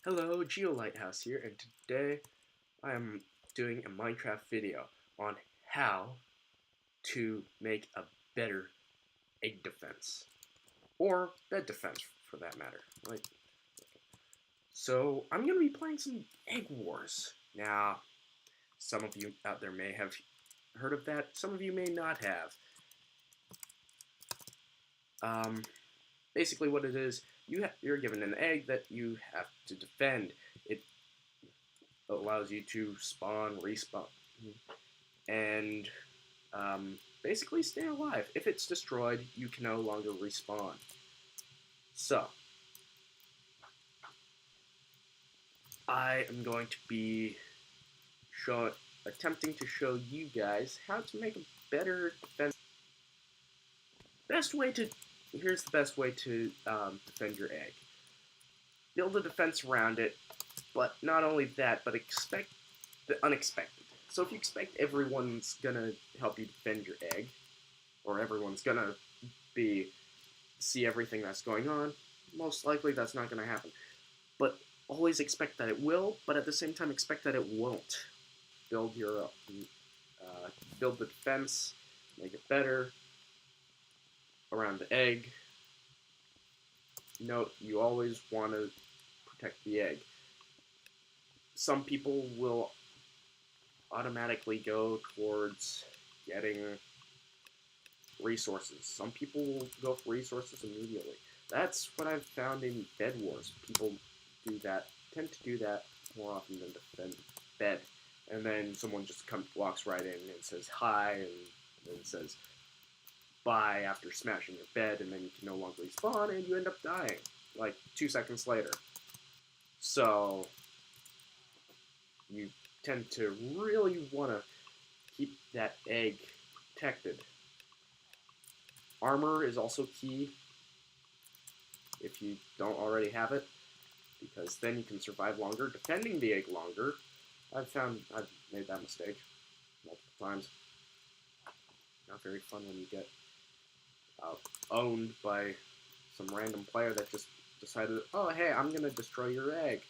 Hello, GeoLighthouse here, and today I am doing a Minecraft video on how to make a better egg defense, or bed defense for that matter. Right? So I'm going to be playing some Egg Wars. Now, some of you out there may have heard of that, some of you may not have. Basically what it is, you're given an egg that you have to defend. It allows you to spawn, respawn, and basically stay alive. If it's destroyed, you can no longer respawn. So, I am going to be attempting to show you guys how to make a better defense. Here's the best way to defend your egg. Build a defense around it, but not only that, but expect the unexpected. So if you expect everyone's gonna help you defend your egg, or everyone's gonna see everything that's going on, most likely that's not gonna happen. But always expect that it will, but at the same time expect that it won't. Build build the defense, make it better around the egg. Note, you always want to protect the egg. Some people will automatically go towards getting resources. Some people will go for resources immediately. That's what I've found in Bed Wars. People tend to do that more often than defend bed. And then someone just walks right in and says hi, and then says bye after smashing your bed, and then you can no longer respawn, and you end up dying, like 2 seconds later. So, you tend to really want to keep that egg protected. Armor is also key if you don't already have it, because then you can survive longer, defending the egg longer. I've made that mistake multiple times. Not very fun when you get owned by some random player that just decided, oh hey, I'm gonna destroy your egg.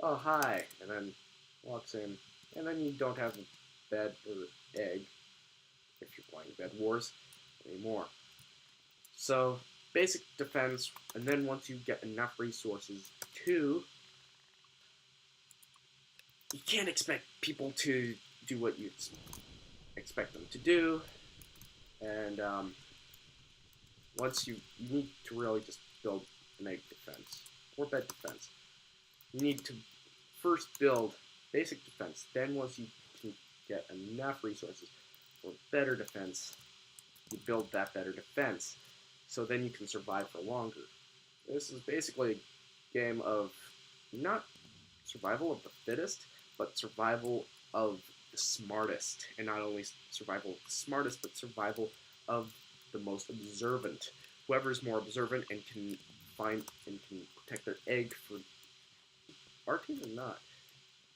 Oh hi, and then walks in, and then you don't have a bed or egg if you're playing Bed Wars anymore. So basic defense, and then once you get enough resources to, you can't expect people to do what you expect them to do, and once you need to really just build an egg defense or bed defense. You need to first build basic defense. Then once you can get enough resources for better defense, you build that better defense. So then you can survive for longer. This is basically a game of not survival of the fittest, but survival of the smartest. And not only survival of the smartest, but survival of the most observant. Whoever's more observant and can find and can protect their egg for our team or not.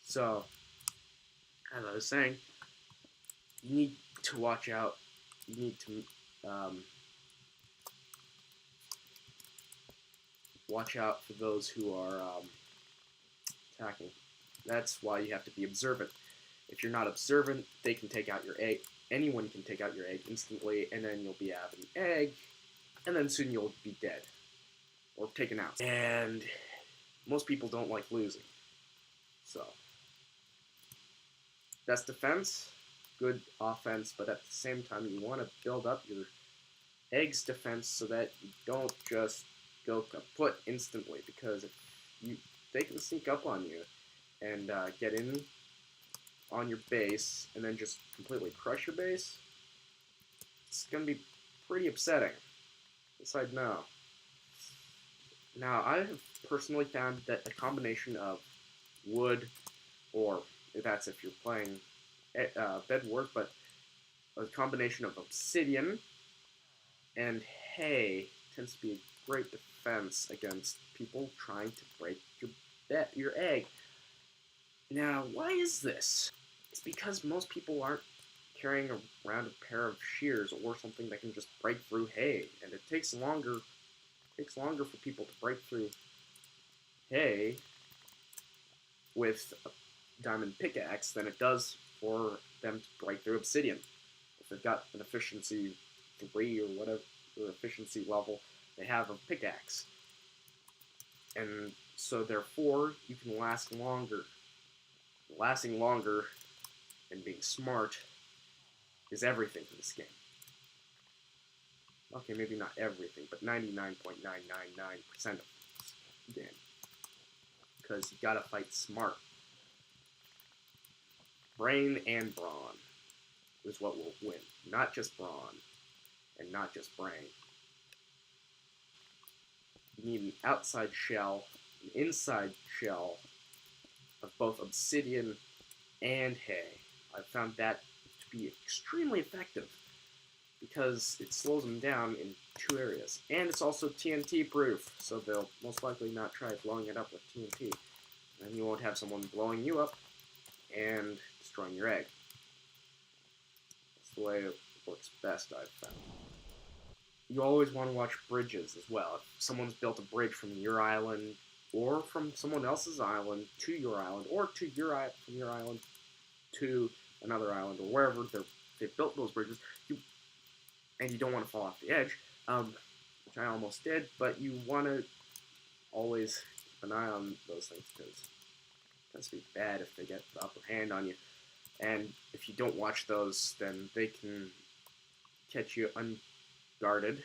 So, as I was saying, you need to watch out. You need to watch out for those who are attacking. That's why you have to be observant. If you're not observant, they can take out your egg. Anyone can take out your egg instantly, and then you'll be out of an egg, and then soon you'll be dead or taken out. And most people don't like losing. So, best defense, good offense, but at the same time you want to build up your eggs defense so that you don't just go kaput instantly, because if they can sneak up on you and get in on your base and then just completely crush your base. It's going to be pretty upsetting. Yes, I know. Now, I have personally found that a combination of wood, or that's if you're playing Bed Wars, but a combination of obsidian and hay tends to be a great defense against people trying to break your egg. Now, why is this? It's because most people aren't carrying around a pair of shears or something that can just break through hay, and it takes longer for people to break through hay with a diamond pickaxe than it does for them to break through obsidian. If they've got an efficiency 3 or whatever efficiency level they have a pickaxe. And so therefore, you can last longer. Lasting longer and being smart is everything in this game. Okay, maybe not everything, but 99.999% of this game. Because you gotta fight smart. Brain and brawn is what will win. Not just brawn, and not just brain. You need an outside shell, an inside shell of both obsidian and hay. I've found that to be extremely effective because it slows them down in 2 areas. And it's also TNT proof, so they'll most likely not try blowing it up with TNT. And you won't have someone blowing you up and destroying your egg. That's the way it works best, I've found. You always want to watch bridges as well. If someone's built a bridge from your island or from someone else's island to your island, or to from your island to another island, or wherever they've built those bridges, and you don't want to fall off the edge, which I almost did, but you want to always keep an eye on those things, because it tends to be bad if they get the upper hand on you. And if you don't watch those, then they can catch you unguarded.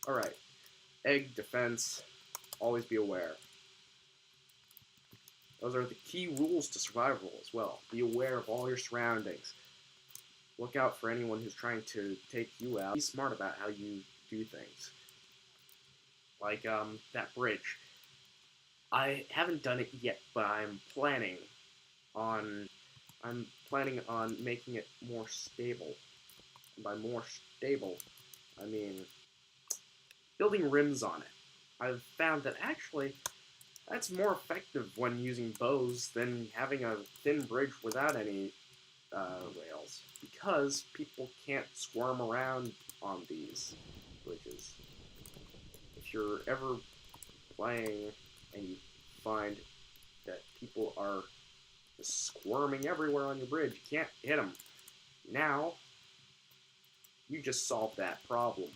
Alright, egg defense, always be aware. Those are the key rules to survival as well. Be aware of all your surroundings. Look out for anyone who's trying to take you out. Be smart about how you do things. Like that bridge. I haven't done it yet, but I'm planning on making it more stable. And by more stable, I mean building rims on it. I've found that actually that's more effective when using bows than having a thin bridge without any rails, because people can't squirm around on these bridges. If you're ever playing and you find that people are just squirming everywhere on your bridge, you can't hit them. Now, you just solved that problem,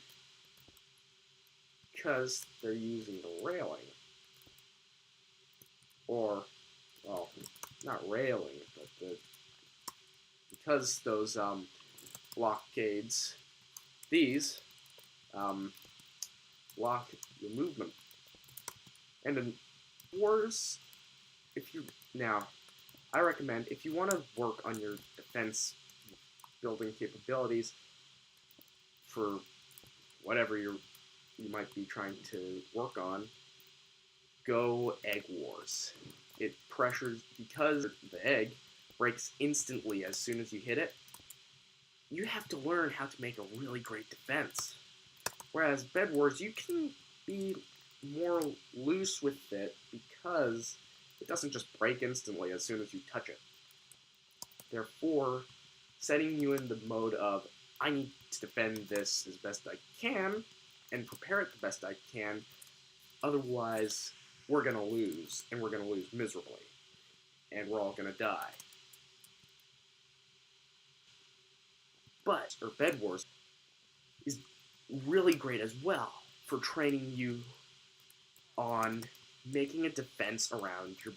because they're using the railing. Or, well, not railing, but because those blockades, these block your movement. And in wars, I recommend, if you want to work on your defense building capabilities for whatever you might be trying to work on, go Egg Wars. It pressures, because the egg breaks instantly as soon as you hit it. You have to learn how to make a really great defense. Whereas Bed Wars, you can be more loose with it because it doesn't just break instantly as soon as you touch it. Therefore, setting you in the mode of, I need to defend this as best I can and prepare it the best I can, otherwise we're going to lose, and we're going to lose miserably, and we're all going to die. But Bed Wars is really great as well for training you on making a defense around your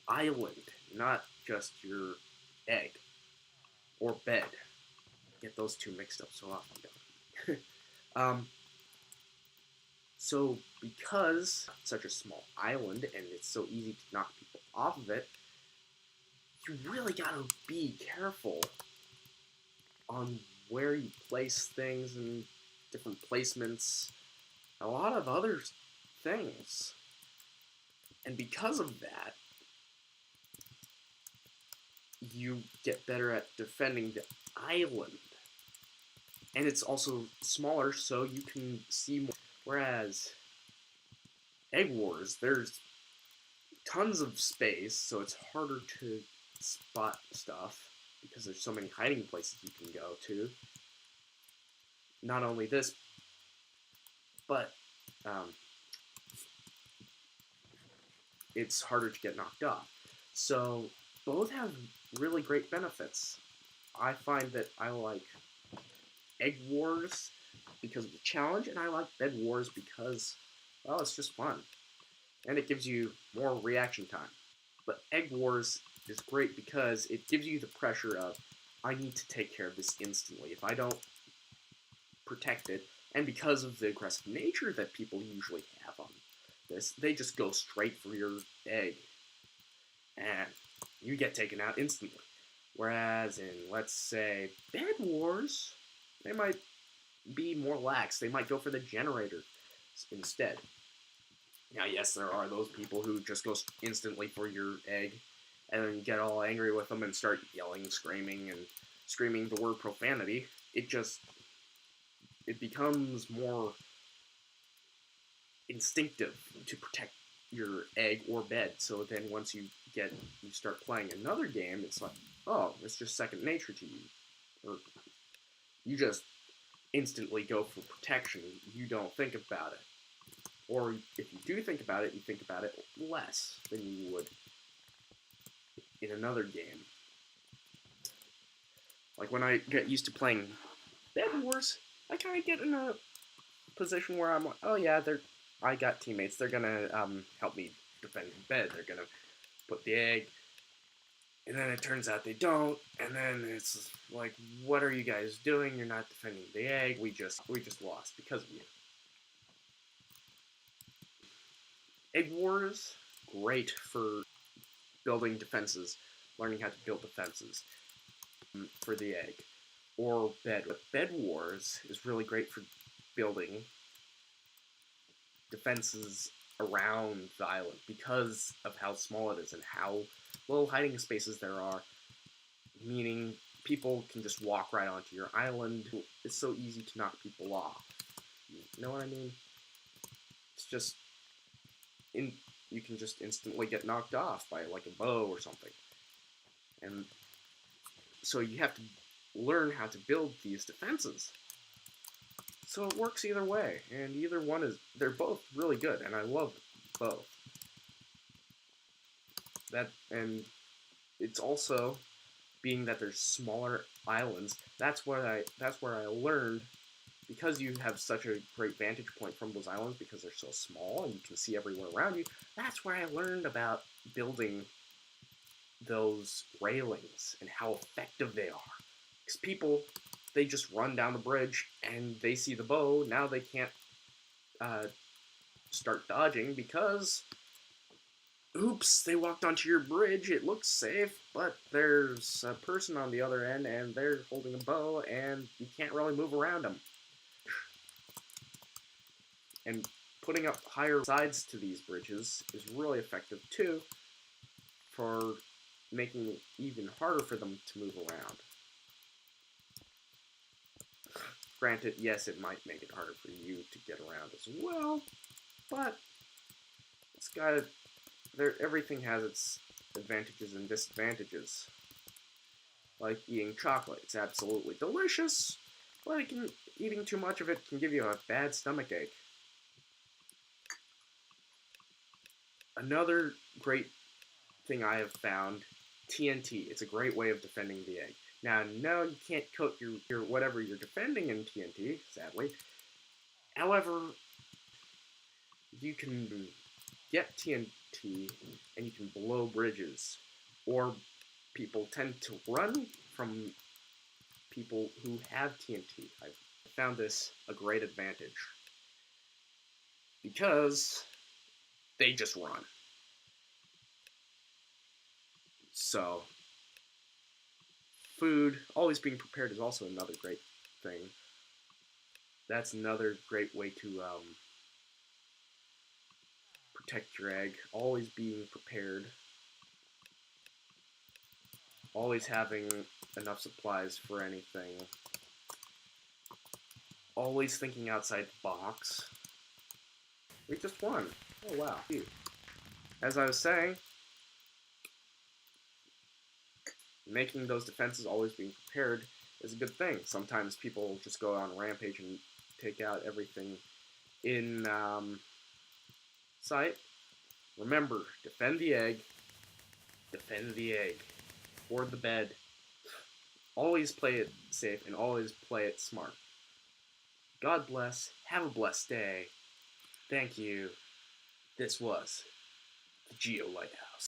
island, not just your egg or bed. I get those two mixed up so often. So because it's such a small island and it's so easy to knock people off of it, you really gotta be careful on where you place things and different placements, a lot of other things. And because of that, you get better at defending the island. And it's also smaller, so you can see more. Whereas Egg Wars, there's tons of space, so it's harder to spot stuff because there's so many hiding places you can go to. Not only this, but it's harder to get knocked off. So both have really great benefits. I find that I like Egg Wars because of the challenge, and I like Bed Wars because, well, it's just fun. And it gives you more reaction time. But Egg Wars is great because it gives you the pressure of, I need to take care of this instantly. If I don't protect it, and because of the aggressive nature that people usually have on this, they just go straight for your egg. And you get taken out instantly. Whereas in, let's say, Bed Wars, they might be more lax. They might go for the generator instead. Now, yes, there are those people who just go instantly for your egg, and then get all angry with them and start yelling, screaming the word profanity. It becomes more instinctive to protect your egg or bed. So then once you start playing another game, it's like, oh, it's just second nature to you. Or you just instantly go for protection. You don't think about it. Or if you do think about it, you think about it less than you would in another game. Like when I get used to playing Bed Wars, I kind of get in a position where I'm like, oh yeah, I got teammates. They're gonna help me defend the bed. They're gonna put the egg. And then it turns out they don't, and then it's like, what are you guys doing? You're not defending the egg. We just lost because of you. Egg Wars, great for building defenses, learning how to build defenses for the egg. Or Bed. Bed Wars is really great for building defenses around the island because of how small it is and how little hiding spaces there are, meaning people can just walk right onto your island. It's so easy to knock people off. You know what I mean? It's just you can just instantly get knocked off by like a bow or something. And so you have to learn how to build these defenses. So it works either way, and they're both really good, and I love both. And it's also, being that there's smaller islands, that's where I learned, because you have such a great vantage point from those islands because they're so small and you can see everywhere around you, that's where I learned about building those railings and how effective they are. Because people, they just run down the bridge and they see the bow. Now they can't start dodging because, oops, they walked onto your bridge. It looks safe, but there's a person on the other end and they're holding a bow and you can't really move around them. And putting up higher sides to these bridges is really effective too for making it even harder for them to move around. Granted, yes, it might make it harder for you to get around as well, but everything has its advantages and disadvantages. Like eating chocolate, it's absolutely delicious, but eating too much of it can give you a bad stomachache. Another great thing I have found, TNT. It's a great way of defending the egg. Now, no, you can't coat your whatever you're defending in TNT, sadly. However, you can get TNT and you can blow bridges. Or people tend to run from people who have TNT. I've found this a great advantage. Because they just run. So, food, always being prepared is also another great thing. That's another great way to protect your egg. Always being prepared. Always having enough supplies for anything. Always thinking outside the box. We just won. Oh wow. As I was saying, making those defenses, always being prepared, is a good thing. Sometimes people just go on a rampage and take out everything in sight. Remember, defend the egg. Defend the egg. Hoard the bed. Always play it safe and always play it smart. God bless. Have a blessed day. Thank you. This was the Geo Lighthouse.